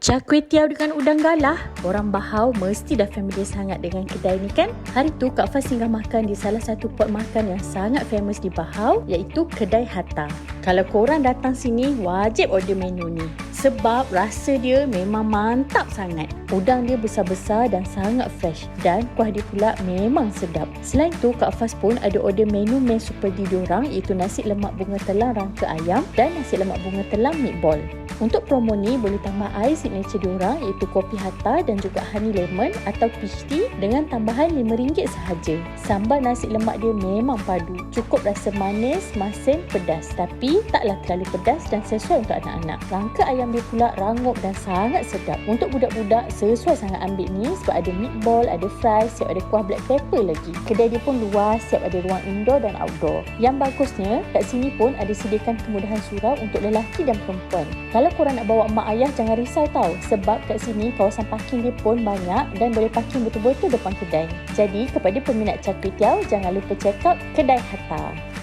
Char kway teow dengan udang galah. Orang Bahau mesti dah familiar sangat dengan kedai ni kan? Hari tu Kak Faz singgah makan di salah satu pot makan yang sangat famous di Bahau, iaitu Kedai Hatta. Kalau korang datang sini, wajib order menu ni. Sebab rasa dia memang mantap sangat. Udang dia besar-besar dan sangat fresh. Dan kuah dia pula memang sedap. Selain tu, Kak Faz pun ada order menu main super di diorang, iaitu nasi lemak bunga telang rangka ayam dan nasi lemak bunga telang meatball. Untuk promo ni boleh tambah air signature diorang, iaitu kopi Hatta dan juga honey lemon atau peach tea dengan tambahan RM5 sahaja. Sambal nasi lemak dia memang padu. Cukup rasa manis, masin, pedas. Tapi taklah terlalu pedas dan sesuai untuk anak-anak. Rangka ayam dia pula rangup dan sangat sedap. Untuk budak-budak sesuai sangat ambil ni sebab ada meatball, ada fries, siap ada kuah black pepper lagi. Kedai dia pun luas, siap ada ruang indoor dan outdoor. Yang bagusnya, kat sini pun ada sediakan kemudahan surau untuk lelaki dan perempuan. Kalau korang nak bawa mak ayah, jangan risau tau. Sebab kat sini kawasan parking dia pun banyak dan boleh parking betul-betul depan kedai. Jadi kepada peminat char kway teow, jangan lupa check out Kedai Hatta.